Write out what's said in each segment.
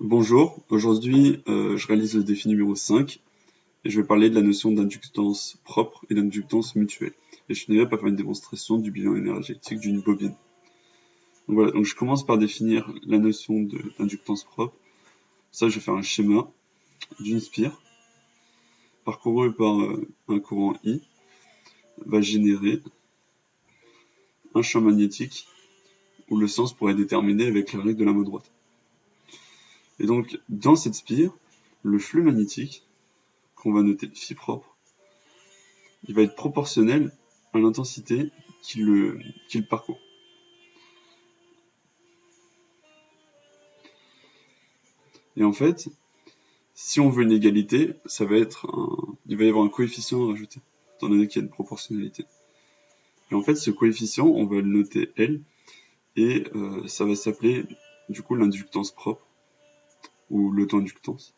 Bonjour, aujourd'hui je réalise le défi numéro 5 et je vais parler de la notion d'inductance propre et d'inductance mutuelle. Et je finirai par faire une démonstration du bilan énergétique d'une bobine. Donc voilà, donc je commence par définir la notion d'inductance propre. Ça, je vais faire un schéma d'une spire parcourue par un courant I, va générer un champ magnétique où le sens pourrait être déterminé avec la règle de la main droite. Et donc, dans cette spire, le flux magnétique, qu'on va noter phi propre, il va être proportionnel à l'intensité qu'il parcourt. Et en fait, si on veut une égalité, il va y avoir un coefficient à rajouter, étant donné qu'il y a une proportionnalité. Et en fait, ce coefficient, on va le noter L, et ça va s'appeler du coup l'inductance propre, ou l'auto-inductance.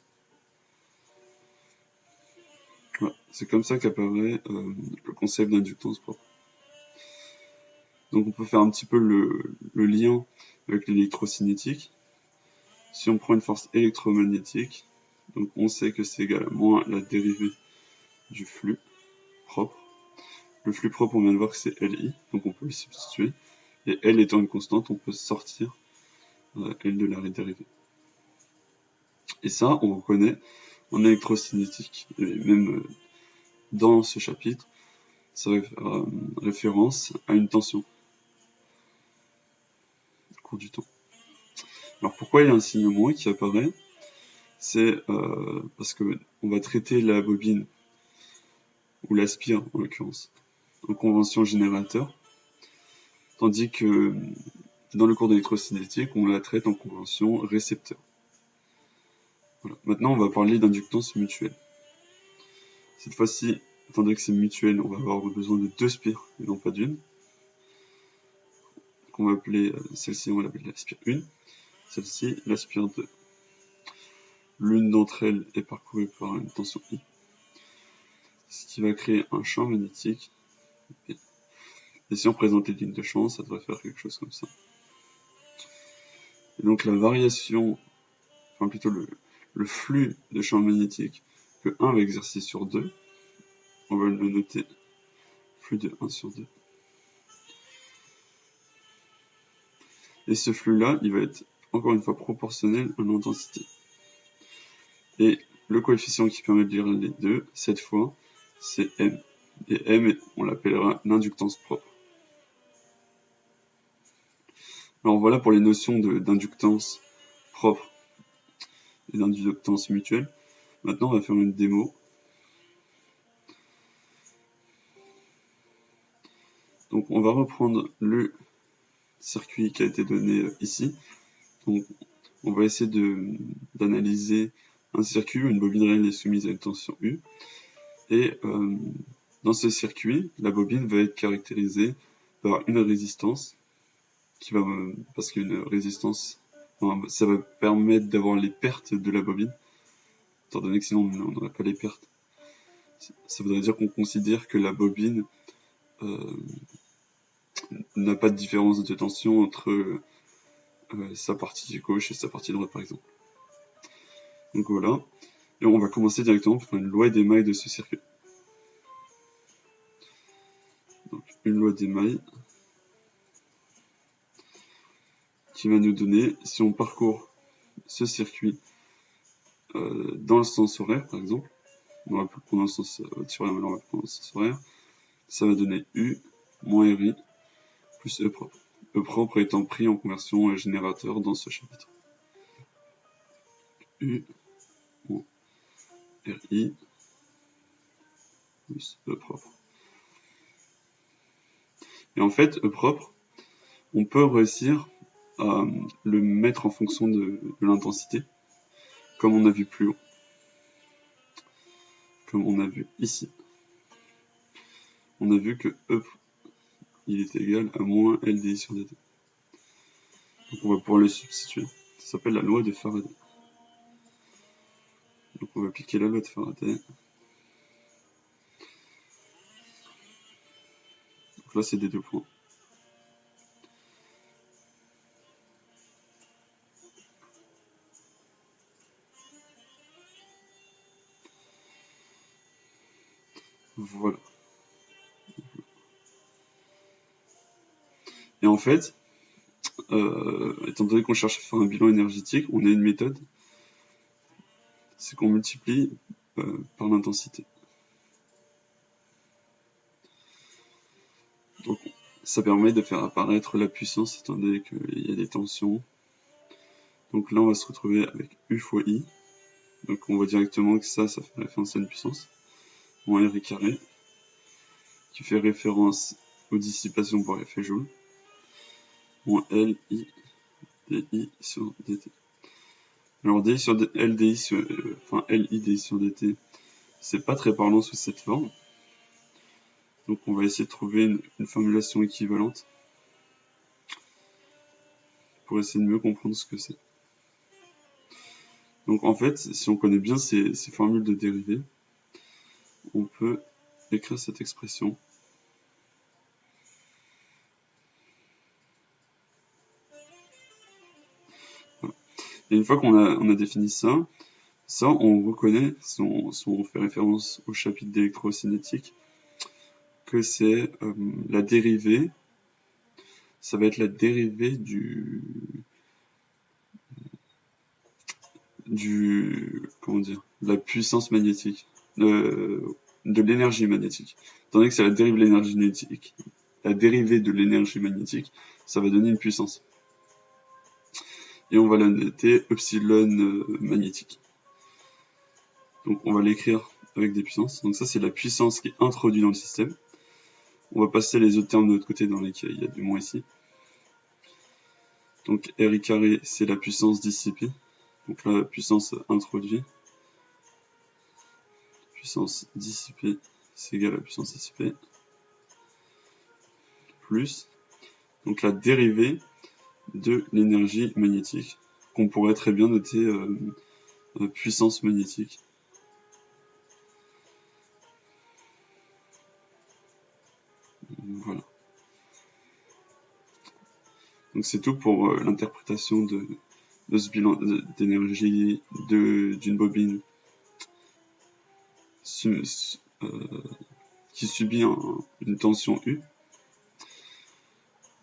Voilà. C'est comme ça qu'apparaît le concept d'inductance propre. Donc on peut faire un petit peu le lien avec l'électrocinétique. Si on prend une force électromagnétique, donc on sait que c'est égal à moins la dérivée du flux propre. Le flux propre, on vient de voir que c'est Li, donc on peut le substituer. Et L étant une constante, on peut sortir L de la dérivée. Et ça, on reconnaît en électrocinétique. Et même dans ce chapitre, ça va faire référence à une tension au cours du temps. Alors pourquoi il y a un signe moins qui apparaît? C'est parce que on va traiter la bobine, ou la spire en l'occurrence, en convention générateur, tandis que dans le cours d'électrocinétique, on la traite en convention récepteur. Voilà. Maintenant, on va parler d'inductance mutuelle. Cette fois-ci, étant donné que c'est mutuel, on va avoir besoin de deux spires et non pas d'une. On va appeler celle-ci, on va l'appeler la spire 1, celle-ci la spire 2. L'une d'entre elles est parcourue par une tension I, ce qui va créer un champ magnétique. Et si on présente les lignes de champ, ça devrait faire quelque chose comme ça. Et donc la variation, enfin plutôt le flux de champ magnétique que 1 va exercer sur 2, on va le noter flux de 1 sur 2. Et ce flux-là, il va être encore une fois proportionnel à l'intensité. Et le coefficient qui permet de lire les deux, cette fois, c'est M. Et M, on l'appellera l'inductance propre. Alors voilà pour les notions d'inductance propre et d'inductance mutuelle. Maintenant, on va faire une démo. Donc on va reprendre le circuit qui a été donné ici. Donc on va essayer d'analyser un circuit où une bobine réelle est soumise à une tension U. Et dans ce circuit, la bobine va être caractérisée par une résistance parce qu'une résistance, ça va permettre d'avoir les pertes de la bobine, étant donné que sinon on n'aurait pas les pertes. Ça voudrait dire qu'on considère que la bobine n'a pas de différence de tension entre sa partie gauche et sa partie droite par exemple. Donc voilà, et on va commencer directement par une loi d'émail de ce circuit. Donc une loi d'émail qui va nous donner, si on parcourt ce circuit dans le sens horaire par exemple, on va plus le prendre dans le sens horaire, mais on va le prendre dans le sens horaire, ça va donner U moins RI plus E propre. E propre étant pris en conversion générateur dans ce chapitre. U moins RI plus E propre. Et en fait, E propre, on peut réussir à le mettre en fonction de l'intensité, comme on a vu plus haut, comme on a vu ici. On a vu que E il est égal à moins LDI sur dt. Donc on va pouvoir le substituer. Ça s'appelle la loi de Faraday. Donc on va appliquer la loi de Faraday. Donc là c'est des deux points. Voilà. Et en fait, étant donné qu'on cherche à faire un bilan énergétique, on a une méthode, c'est qu'on multiplie par l'intensité. Donc ça permet de faire apparaître la puissance étant donné qu'il y a des tensions. Donc là on va se retrouver avec U fois I. Donc on voit directement que ça fait référence à une puissance, moins R carré, qui fait référence aux dissipations par effet Joule, moins LI DI sur DT. Alors DI sur LDI sur, LIDI sur DT, c'est pas très parlant sous cette forme. Donc on va essayer de trouver une formulation équivalente pour essayer de mieux comprendre ce que c'est. Donc en fait, si on connaît bien ces formules de dérivées, on peut écrire cette expression. Voilà. Et une fois qu'on a défini ça, on reconnaît, si on fait référence au chapitre d'électrocinétique, que c'est la dérivée, ça va être la dérivée comment dire, la puissance magnétique, de l'énergie magnétique. Étant donné que c'est la dérivée de l'énergie magnétique, la dérivée de l'énergie magnétique, ça va donner une puissance. Et on va la noter epsilon magnétique. Donc on va l'écrire avec des puissances. Donc ça c'est la puissance qui est introduite dans le système. On va passer les autres termes de l'autre côté dans lesquels il y a du moins ici. Donc RI carré c'est la puissance dissipée. Donc la puissance introduite. Puissance dissipée c'est égal à la puissance dissipée. Plus. Donc la dérivée de l'énergie magnétique. Qu'on pourrait très bien noter puissance magnétique. Voilà. Donc c'est tout pour l'interprétation de ce bilan d'énergie d'une bobine qui subit une tension U.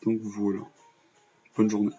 Donc voilà. Bonne journée.